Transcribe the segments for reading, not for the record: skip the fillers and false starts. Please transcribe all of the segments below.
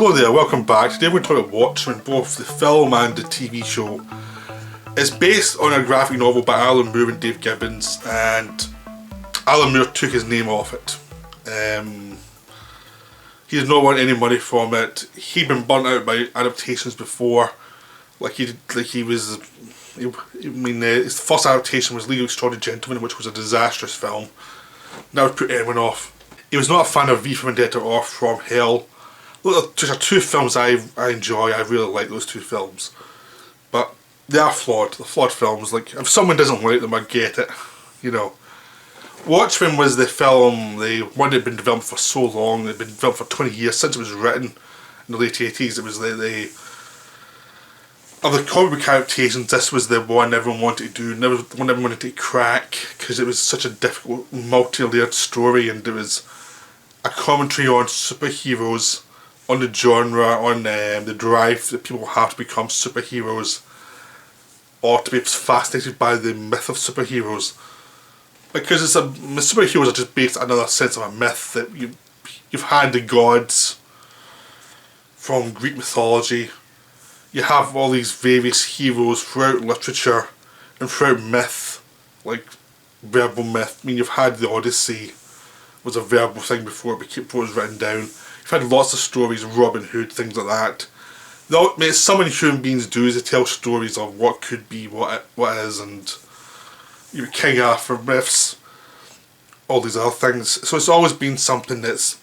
Hello there, welcome back. Today we're going to talk about Watchmen, both the film and the TV show. It's based on a graphic novel by Alan Moore and Dave Gibbons, and Alan Moore took his name off it. He did not want any money from it. He'd been burnt out by adaptations before. His first adaptation was Legal Extraordinary Gentleman, which was a disastrous film. That would put anyone off. He was not a fan of V for Vendetta or From Hell. Those are two films I enjoy. I really like those two films, but they are flawed. They're flawed films. Like, if someone doesn't like them, I get it. You know, Watchmen was the film. One that had been developed for so long. It had been developed for 20 years since it was written in the late 80s. It was of the comic book adaptations, this was the one everyone wanted to do. One everyone wanted to crack because it was such a difficult, multi-layered story, and it was a commentary on superheroes, on the genre, on the drive that people have to become superheroes, or to be fascinated by the myth of superheroes. Because superheroes are just based on another sense of a myth that you've had the gods from Greek mythology. You have all these various heroes throughout literature and throughout myth, like verbal myth. I mean, you've had the Odyssey was a verbal thing before it was written down. You've had lots of stories, Robin Hood, things like that. It's something human beings do, is they tell stories of what could be, what is, and King Arthur myths, all these other things. So it's always been something that's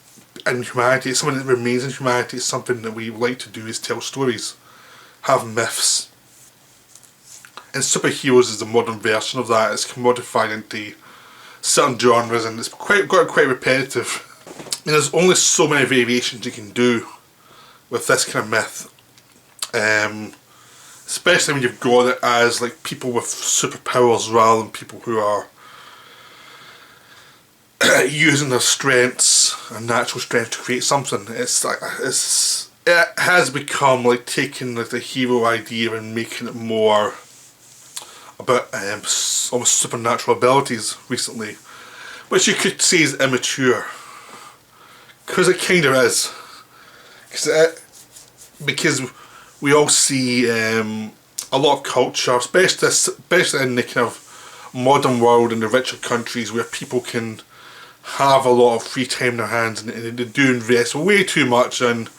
in humanity. It's something that remains in humanity. It's something that we like to do, is tell stories, have myths. And superheroes is the modern version of that. It's commodified into certain genres, and it's quite repetitive. And there's only so many variations you can do with this kind of myth. Especially when you've got it as like people with superpowers rather than people who are using their strengths and natural strength to create something. It has become like taking like the hero idea and making it more about almost supernatural abilities recently, which you could say is immature, because it kind of is. Because we all see a lot of culture, especially in the kind of modern world in the richer countries, where people can have a lot of free time in their hands, and they do invest way too much in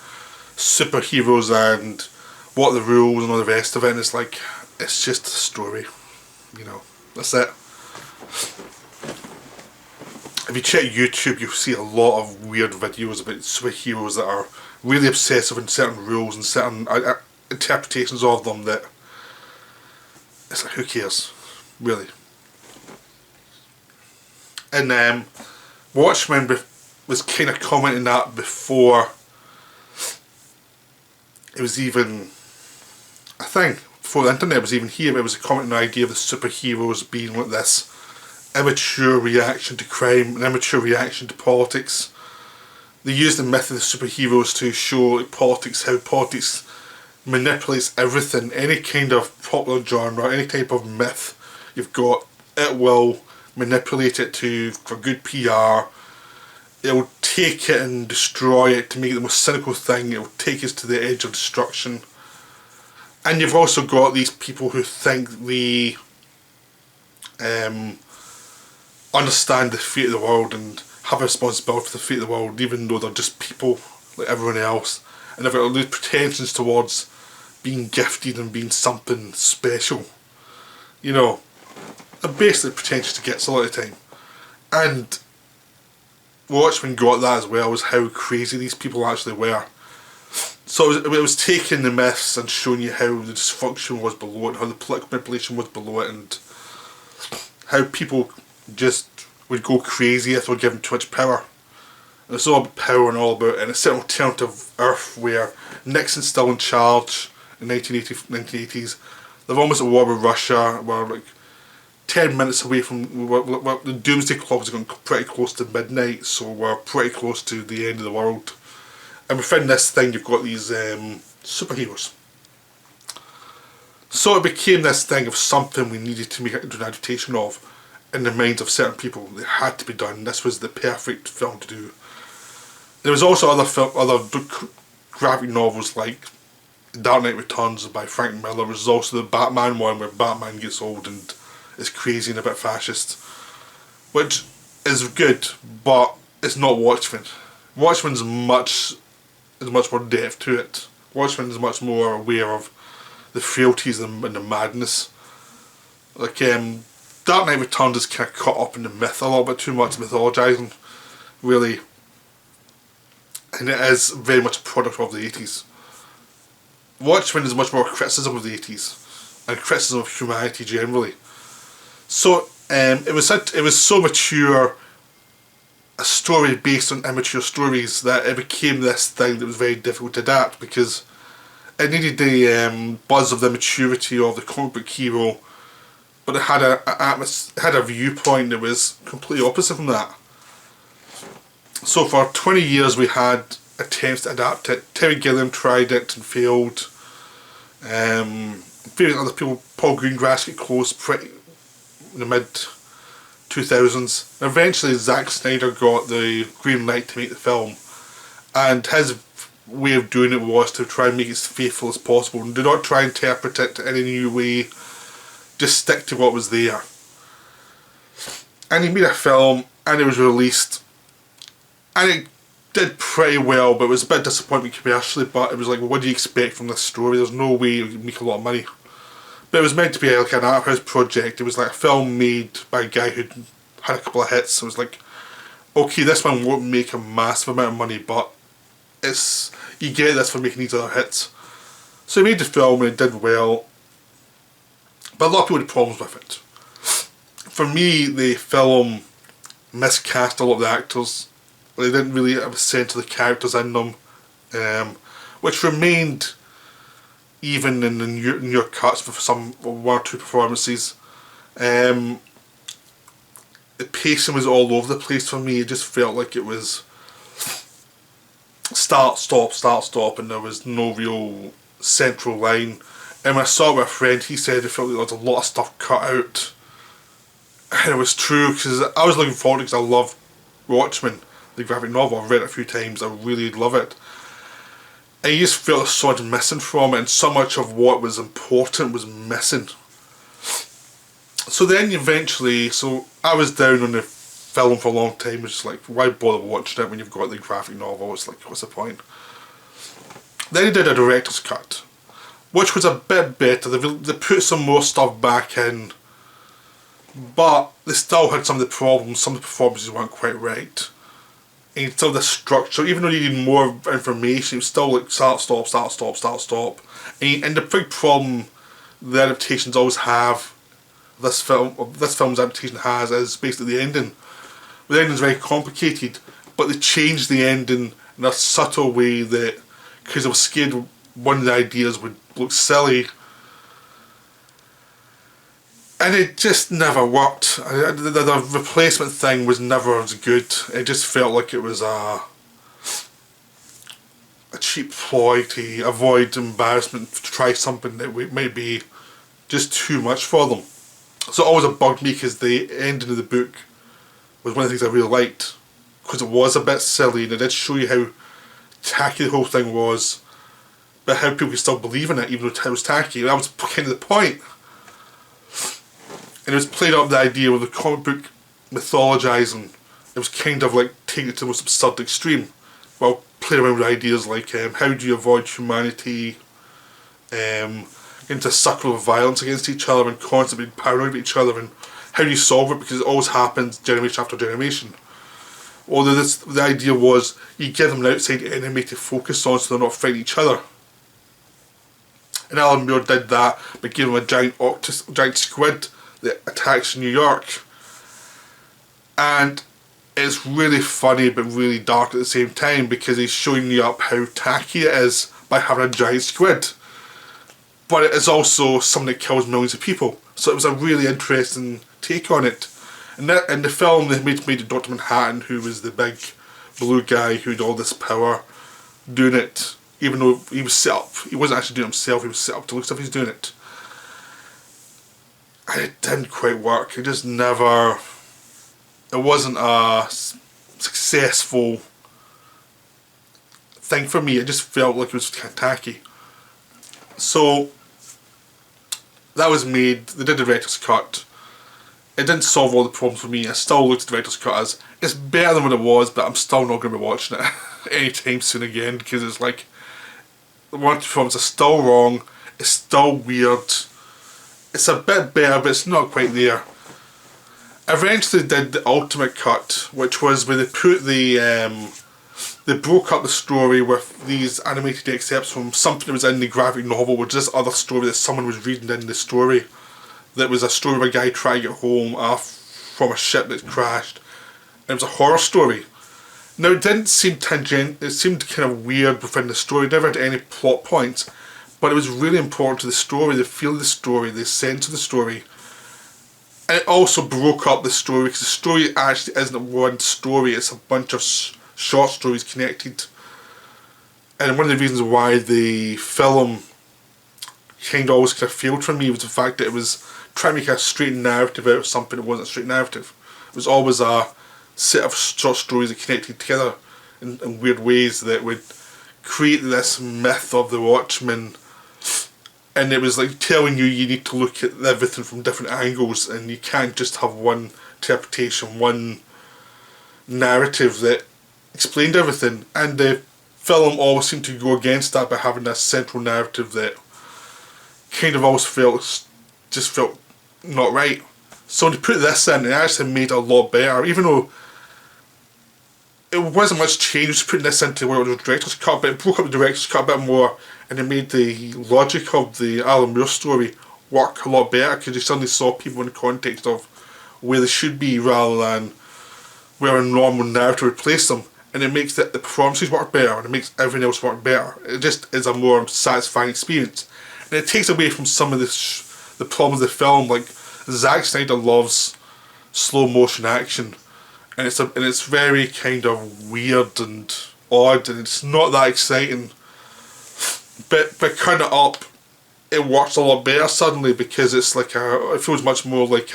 superheroes and what the rules and all the rest of it, and it's just a story, that's it. If you check YouTube, you'll see a lot of weird videos about superheroes that are really obsessive in certain rules and certain interpretations of them that it's like, who cares, really? And Watchmen was kind of commenting that before it was even a thing, before the internet was even here. It was a commenting idea of the superheroes being like this immature reaction to crime, an immature reaction to politics. They use the myth of the superheroes to show how politics manipulates everything. Any kind of popular genre, any type of myth you've got, it will manipulate it for good PR. It will take it and destroy it to make it the most cynical thing. It will take us to the edge of destruction. And you've also got these people who think they understand the fate of the world and have a responsibility for the fate of the world, even though they're just people like everyone else, and they've got these pretensions towards being gifted and being something special. They're basically pretentious to get a lot of the time. And Watchmen got that as well, as how crazy these people actually were. So it was taking the myths and showing you how the dysfunction was below it, how the political manipulation was below it, and how people just would go crazy if they were given too much power. And it's all about power and all about in a certain alternative Earth where Nixon's still in charge in 1980s. They're almost at war with Russia. We're like 10 minutes away from the doomsday clock is going pretty close to midnight, so we're pretty close to the end of the world. And within this thing, you've got these superheroes. So it became this thing of something we needed to make into an adaptation of in the minds of certain people. It had to be done. This was the perfect film to do. There was also other graphic novels like Dark Knight Returns by Frank Miller, which is also the Batman one where Batman gets old and is crazy and a bit fascist, which is good, but it's not Watchmen. Watchmen's much more depth to it. Watchmen is much more aware of the frailties and the madness. Like Dark Knight Returns is kind of caught up in the myth a little bit too much, mythologising, really, and it is very much a product of the 80s. Watchmen is much more criticism of the 80s and criticism of humanity generally. So it was so mature a story based on immature stories that it became this thing that was very difficult to adapt, because it needed the buzz of the maturity of the comic book hero, but it had a viewpoint that was completely opposite from that. So for 20 years we had attempts to adapt it. Terry Gilliam tried it and failed. Various other people, Paul Greengrass, get close pretty in the mid 2000s. Eventually Zack Snyder got the green light to make the film, and his way of doing it was to try and make it as faithful as possible and do not try and interpret it in any new way, just stick to what was there. And he made a film and it was released and it did pretty well, but it was a bit disappointing commercially. But it was like, what do you expect from this story? There's no way you could make a lot of money. But it was meant to be like an art house project. It was like a film made by a guy who had a couple of hits. So it was like, okay, this one won't make a massive amount of money, but you get this for making these other hits. So he made the film and it did well, but a lot of people had problems with it. For me, the film miscast a lot of the actors. They didn't really have a sense of the characters in them, which remained even in the New York cuts for some one or two performances. The pacing was all over the place for me. It just felt like it was start, stop, and there was no real central line. And when I saw it with a friend, he said it felt like there was a lot of stuff cut out. And it was true, because I was looking forward to it because I love Watchmen, the graphic novel. I've read it a few times, I really love it. And you just felt so much missing from it, and so much of what was important was missing. So then eventually, so I was down on the film for a long time. It was just like, why bother watching it when you've got the graphic novel? It's like, what's the point? Then he did a director's cut, which was a bit better. They put some more stuff back in, but they still had some of the problems. Some of the performances weren't quite right. And still the structure, even though you needed more information, it was still like start, stop. And the big problem the adaptations always have, this film's adaptation has, is basically the ending. The ending's very complicated, but they changed the ending in a subtle way that, because I was scared one of the ideas would look silly, and it just never worked. The replacement thing was never as good. It just felt like it was a cheap ploy to avoid embarrassment, to try something that might be just too much for them. So it always bugged me, because the ending of the book was one of the things I really liked, because it was a bit silly and it did show you how tacky the whole thing was, but how people could still believe in it even though it was tacky. That was kind of the point. And it was played up the idea of the comic book mythologising. It was kind of like taking it to the most absurd extreme. Well, playing around with ideas like how do you avoid humanity into a circle of violence against each other and constantly being paranoid about each other, and how do you solve it, because it always happens generation after generation. Although the idea was you give them an outside enemy to focus on so they're not fighting each other. And Alan Moore did that by giving them a giant squid that attacks New York. And it's really funny but really dark at the same time, because he's showing you up how tacky it is by having a giant squid. But it is also something that kills millions of people. So it was a really interesting take on it. And in the film they made Dr. Manhattan, who was the big blue guy who had all this power, doing it, even though he was set up. He wasn't actually doing it himself, he was set up to look as if he's doing it. And it didn't quite work. It just never... It wasn't a successful thing for me. It just felt like it was kind of tacky. So that was made. They did the director's cut. It didn't solve all the problems for me. I still looked at the director's cut as it's better than what it was, but I'm still not going to be watching it anytime soon again, because it's like the one performance is still wrong. It's still weird. It's a bit better, but it's not quite there. Eventually did the ultimate cut, which was where they put they broke up the story with these animated excerpts from something that was in the graphic novel, which is this other story that someone was reading in the story. That was a story of a guy trying to get home from a ship that crashed. And it was a horror story. Now it didn't seem tangent. It seemed kind of weird within the story. It never had any plot points, but it was really important to the story, the feel of the story, the sense of the story. And it also broke up the story, because the story actually isn't one story. It's a bunch of short stories connected. And one of the reasons why the film kind of always kind of failed for me was the fact that it was trying to make a straight narrative out of something that wasn't a straight narrative. It was always a set of short stories that connected together in weird ways that would create this myth of the Watchmen, and it was like telling you need to look at everything from different angles, and you can't just have one interpretation, one narrative that explained everything. And the film always seemed to go against that by having this central narrative that kind of always felt not right. So to put this in, it actually made it a lot better, even though it wasn't much change putting this into what it was the director's cut, but it broke up the director's cut a bit more, and it made the logic of the Alan Moore story work a lot better, because you suddenly saw people in the context of where they should be rather than where a normal narrative would place them, and it makes the performances work better, and it makes everything else work better. It just is a more satisfying experience, and it takes away from some of the problems of the film. Like, Zack Snyder loves slow motion action, and it's very kind of weird and odd, and it's not that exciting. But by cutting it up, it works a lot better suddenly, because it's like it feels much more like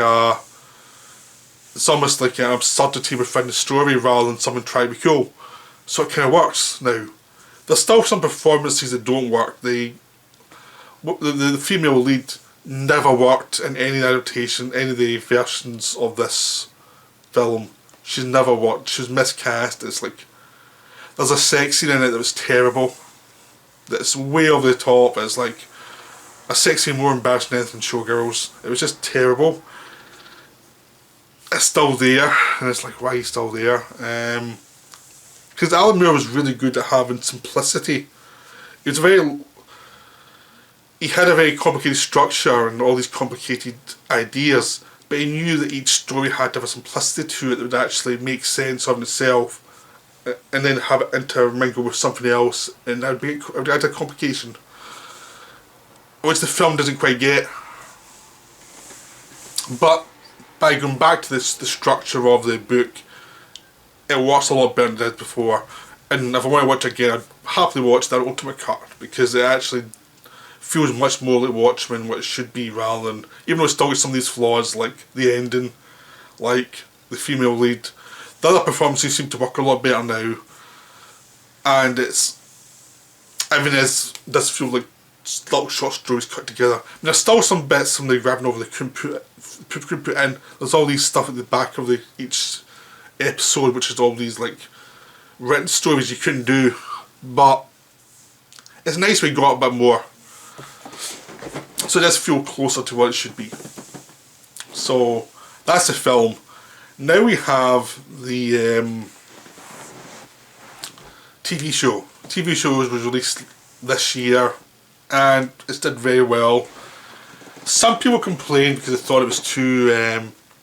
it's almost like an absurdity within the story rather than something trying to be cool. So it kind of works now. There's still some performances that don't work. The female lead never worked in any adaptation, any of the versions of this film. She's never worked. She was miscast. It's like there's a sex scene in it that was terrible. That's way over the top. It's like a sex scene more embarrassing than anything Showgirls. It was just terrible. It's still there, and it's like, why are you still there? Because Alan Moore was really good at having simplicity. He had a very complicated structure and all these complicated ideas, but he knew that each story had to have a simplicity to it that would actually make sense on itself, and then have it intermingle with something else, and that would add a complication, which the film doesn't quite get. But by going back to the structure of the book, it works a lot better than it did before. And if I want to watch it again, I'd happily watch that ultimate cut, because it actually feels much more like Watchmen, what it should be, rather than, even though it's still got some of these flaws, like the ending, like the female lead. The other performances seem to work a lot better now, and everything does feel like little short stories cut together. I mean, there's still some bits from the graphic novel they couldn't put in. There's all these stuff at the back of each episode, which is all these like written stories you couldn't do, but it's nice we got a bit more. So it does feel closer to what it should be. So that's the film. Now we have the TV show. TV show was released this year, and it did very well. Some people complained because they thought it was too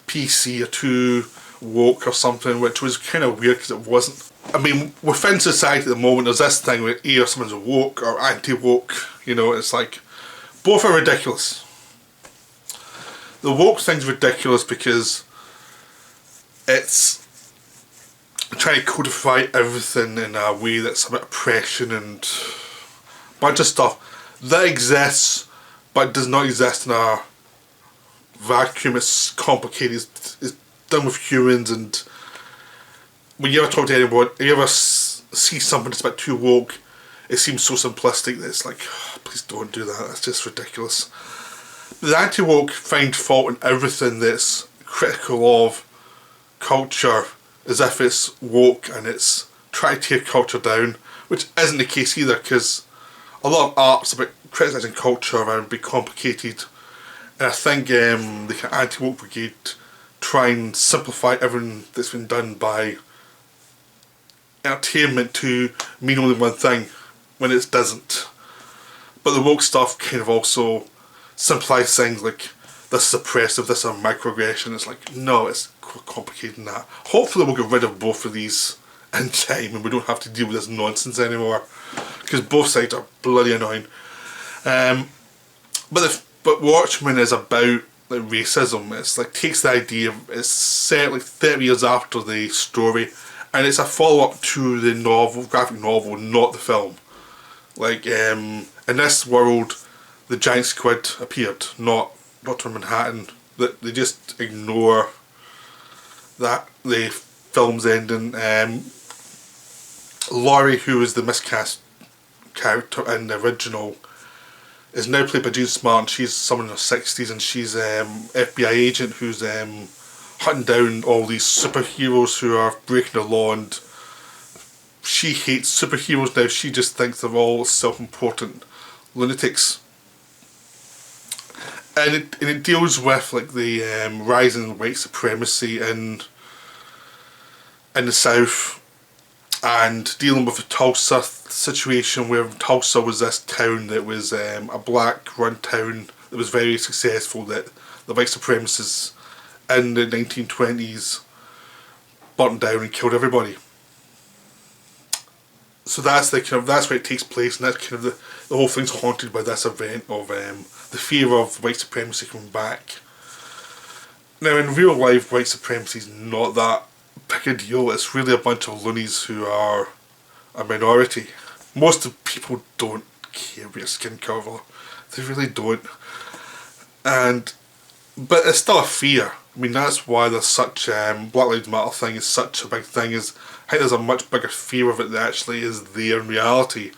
PC or too woke or something, which was kind of weird because it wasn't. I mean, within society at the moment, there's this thing where either someone's woke or anti-woke. You know, it's like both are ridiculous. The woke thing's ridiculous because it's trying to codify everything in a way that's about oppression and a bunch of stuff that exists but does not exist in a vacuum. It's complicated, it's done with humans, and when you ever talk to anyone, you ever see something that's a bit too woke, it seems so simplistic that it's like, oh, please don't do that, that's just ridiculous. The anti-woke find fault in everything that's critical of culture as if it's woke and it's trying to tear culture down, which isn't the case either, because a lot of art's about criticising culture and be complicated, and I think the anti-woke brigade try and simplify everything that's been done by entertainment to mean only one thing when it doesn't. But the woke stuff kind of also simplifies things like this is oppressive, this is a microaggression. It's like, no, it's complicated than that. Hopefully we'll get rid of both of these in time and we don't have to deal with this nonsense anymore, because both sides are bloody annoying. But Watchmen is about like racism. It's like takes the idea of, it's set like 30 years after the story, and it's a follow-up to the novel, graphic novel, not the film. Like in this world, the giant squid appeared, not Dr. Manhattan. That they just ignore that the film's ending. Laurie, who was the miscast character in the original, is now played by Jean Smart. She's someone in her 60s, and she's FBI agent who's hunting down all these superheroes who are breaking the law, and she hates superheroes now. She just thinks they're all self-important lunatics. And it deals with like the rise in white supremacy in the South, and dealing with the Tulsa situation, where Tulsa was this town that was a black run town that was very successful, that the white supremacists in the 1920s burnt down and killed everybody. So that's the kind of, that's where it takes place, and that's kind of the whole thing's haunted by this event of the fear of white supremacy coming back. Now in real life, white supremacy is not that big a deal. It's really a bunch of loonies who are a minority. Most of the people don't care about your skin colour. They really don't. But it's still a fear. I mean, that's why there's such Black Lives Matter thing is such a big thing. I think there's a much bigger fear of it that actually is there in reality,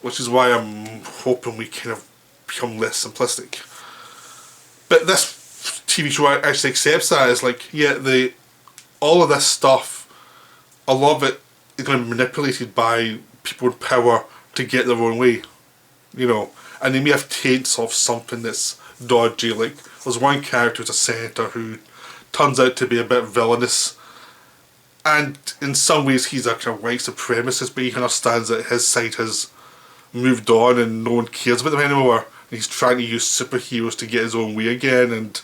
which is why I'm hoping we kind of become less simplistic. But this TV show actually accepts that. It's like, yeah, all of this stuff, a lot of it is going to be manipulated by people in power to get their own way, you know, and they may have taints of something that's dodgy. Like there's one character who's a senator who turns out to be a bit villainous, and in some ways he's a kind of white supremacist, but he understands that his side has moved on and no one cares about them anymore, and he's trying to use superheroes to get his own way again, and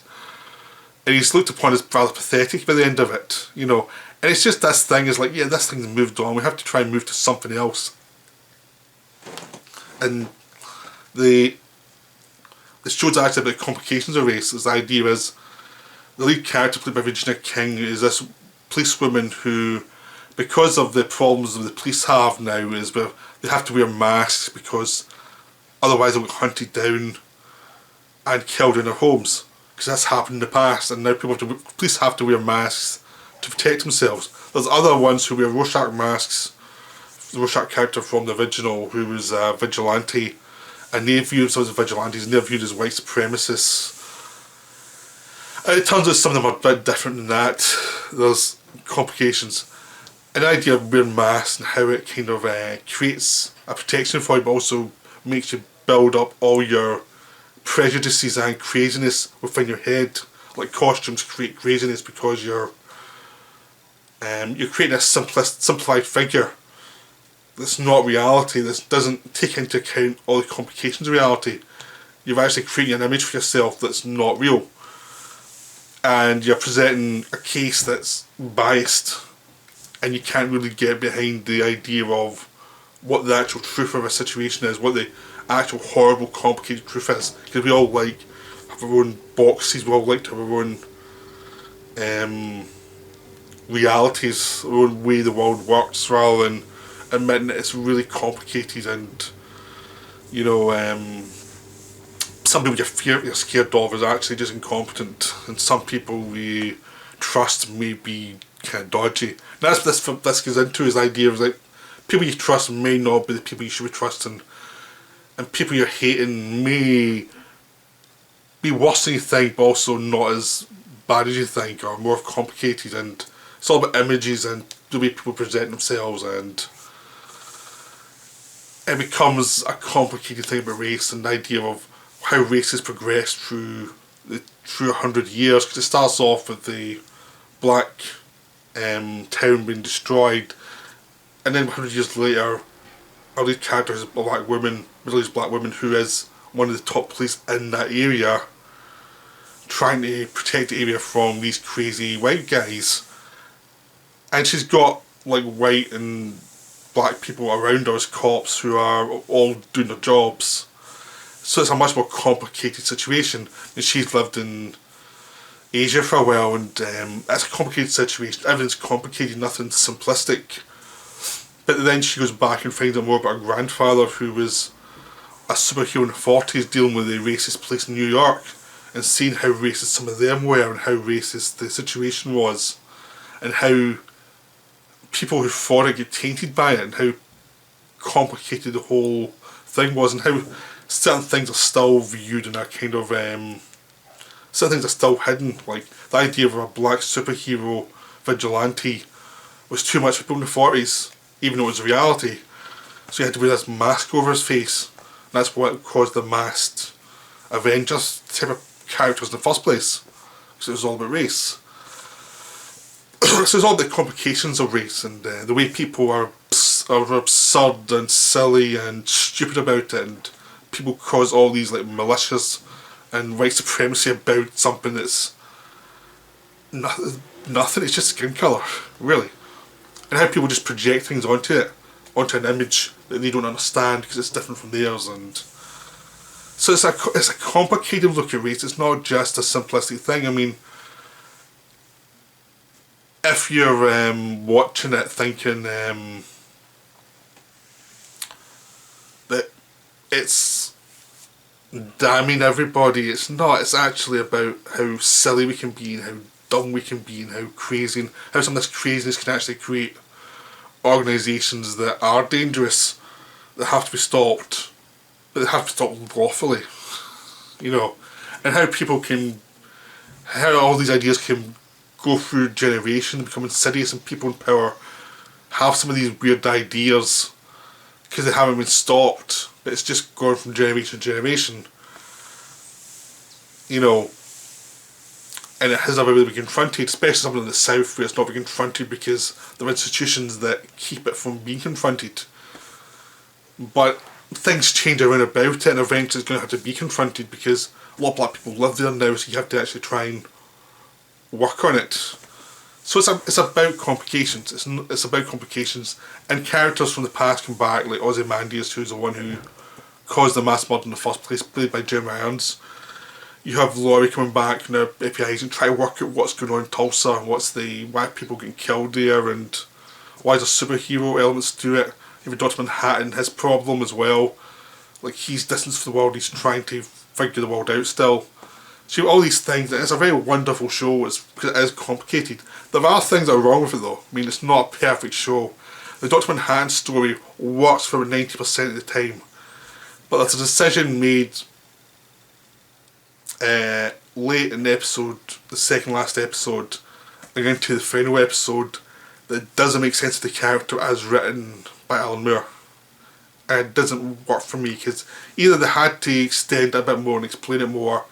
he's looked upon as rather pathetic by the end of it, you know. And it's just this thing is like, yeah, this thing's moved on, we have to try and move to something else. And the show's actually about complications of race. The idea is the lead character, played by Regina King, is this policewoman who, because of the problems that the police have now, is where they have to wear masks because otherwise they'll get hunted down and killed in their homes. Because that's happened in the past, and now police have to wear masks to protect themselves. There's other ones who wear Rorschach masks. The Rorschach character from the original, who was a vigilante, and they view themselves as vigilantes, and they're viewed as white supremacists. And it turns out some of them are a bit different than that. There's complications. And the idea of wearing masks and how it kind of creates a protection for you, but also makes you build up all your prejudices and craziness within your head. Like costumes create craziness because you're creating a simplified figure that's not reality, that doesn't take into account all the complications of reality. You're actually creating an image for yourself that's not real, and you're presenting a case that's biased, and you can't really get behind the idea of what the actual truth of a situation is, what the actual horrible complicated truth is, because we all like have our own boxes, we all like to have our own realities, our own way the world works, rather than admitting that it's really complicated, and you know, some people you're scared of is actually just incompetent, and some people we trust may be kind of dodgy. And that's what this goes into, is the idea of like people you trust may not be the people you should be trusting, and people you're hating may be worse than you think, but also not as bad as you think, or more complicated. And it's all about images and the way people present themselves, and it becomes a complicated thing about race and the idea of how race has progressed through 100 years. Because it starts off with the black town being destroyed, and then 100 years later, our lead character is a black woman, middle-aged black woman, who is one of the top police in that area, trying to protect the area from these crazy white guys. And she's got like white and black people around her as cops who are all doing their jobs. So it's a much more complicated situation. And she's lived in Asia for a while, and it's a complicated situation. Everything's complicated, nothing's simplistic. But then she goes back and finds out more about her grandfather, who was a superhero in the 40s, dealing with the racist police in New York, and seeing how racist some of them were, and how racist the situation was, and how people who fought it get tainted by it, and how complicated the whole thing was, and how certain things are still viewed in a kind of certain things are still hidden. Like the idea of a black superhero vigilante was too much for people in the 40s, even though it was reality. So he had to wear this mask over his face, and that's what caused the masked Avengers type of characters in the first place, because it was all about race. So it's all the complications of race, and the way people are absurd and silly and stupid about it, and people cause all these like malicious and white supremacy about something that's nothing. It's just skin colour, really, and how people just project things onto it, onto an image that they don't understand because it's different from theirs. And so it's a complicated look at race. It's not just a simplistic thing. I mean, if you're watching it thinking that it's damning everybody, it's not. It's actually about how silly we can be, and how dumb we can be, and how crazy, and how some of this craziness can actually create organisations that are dangerous, that have to be stopped, but they have to be stopped lawfully, you know, and how all these ideas can go through generations, become insidious, and people in power have some of these weird ideas because they haven't been stopped, but it's just gone from generation to generation, you know, and it has never really been confronted, especially something in the South where it's not been confronted because there are institutions that keep it from being confronted. But things change around about it, and eventually it's going to have to be confronted because a lot of black people live there now, so you have to actually try and work on it. So it's about complications. It's about complications, and characters from the past come back, like Ozymandias, who's the one who caused the mass murder in the first place, played by Jeremy Irons. You have Laurie coming back in her APIs and try to work out what's going on in Tulsa, why people getting killed there, and why there's superhero elements to it. Even Dr. Manhattan, his problem as well. Like, he's distanced from the world, he's trying to figure the world out still. So all these things, it's a very wonderful show because it is complicated. There are things that are wrong with it though. I mean, it's not a perfect show. The Dr. Manhattan story works for 90% of the time, but there's a decision made late in the episode, the second last episode, and into the final episode, that doesn't make sense to the character as written by Alan Moore. And it doesn't work for me because either they had to extend it a bit more and explain it more.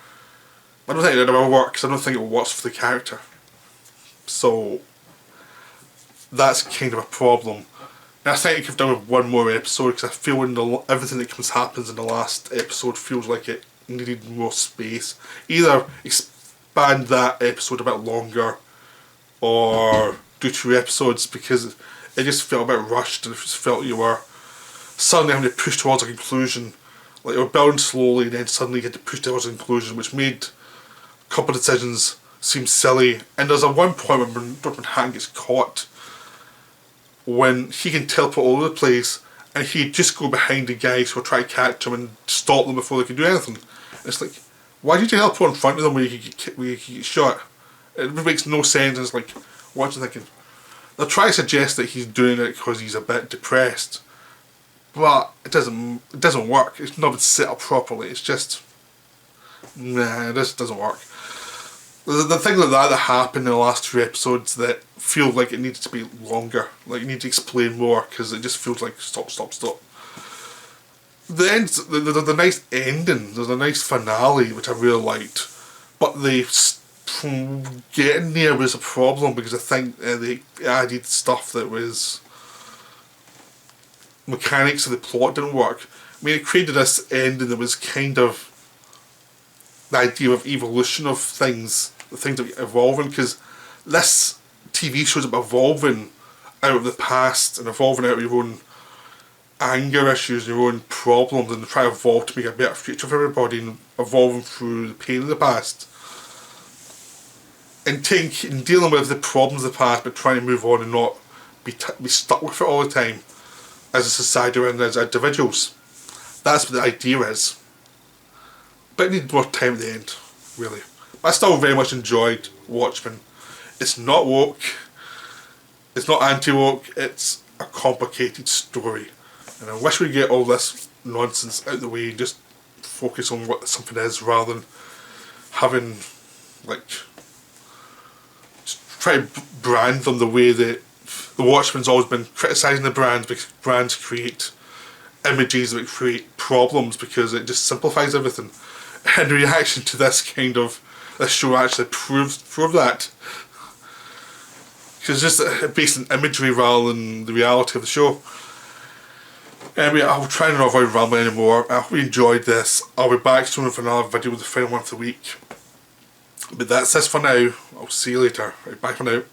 I don't think it ever works because I don't think it works for the character. So that's kind of a problem. And I think I could have done with one more episode because I feel everything that happens in the last episode feels like it needed more space. Either expand that episode a bit longer or do 2 episodes, because it just felt a bit rushed, and it just felt you were suddenly having to push towards a conclusion. Like, you were building slowly and then suddenly you had to push towards a conclusion, which made a couple of decisions seem silly. And there's at one point when Dr. Manhattan gets caught, when he can teleport all over the place, and he'd just go behind the guys who are trying to catch him and stop them before they can do anything. And it's like, why did you teleport in front of them where you could get shot? It makes no sense, and it's like, what are you thinking? They'll try to suggest that he's doing it because he's a bit depressed, but it doesn't work. It's not been set up properly. It's just, nah, this doesn't work. The things like that happened in the last 2 episodes that feel like it needs to be longer. Like you need to explain more, because it just feels like stop. The end, the nice ending. There's a nice finale which I really liked, but getting there was a problem, because I think they added stuff that was mechanics of the plot didn't work. I mean, it created this ending that was kind of the idea of evolution of things, the things that are evolving, because this TV show is about evolving out of the past and evolving out of your own anger issues, your own problems, and try to evolve to make a better future for everybody, and evolving through the pain of the past. And dealing with the problems of the past, but trying to move on and not be stuck with it all the time as a society and as individuals. That's what the idea is. But it needed more time at the end, really. But I still very much enjoyed Watchmen. It's not woke, it's not anti-woke, it's a complicated story. And I wish we'd get all this nonsense out of the way and just focus on what something is, rather than having, like, try to brand them the way that the Watchmen's always been criticising the brands, because brands create images that create problems because it just simplifies everything. And the reaction to this show actually proves that. Because it's just based on imagery rather than the reality of the show. Anyway, I'll try not to avoid rambling anymore. I hope you enjoyed this. I'll be back soon with another video with the final one of the week. But that's this for now. I'll see you later. Right, bye for now.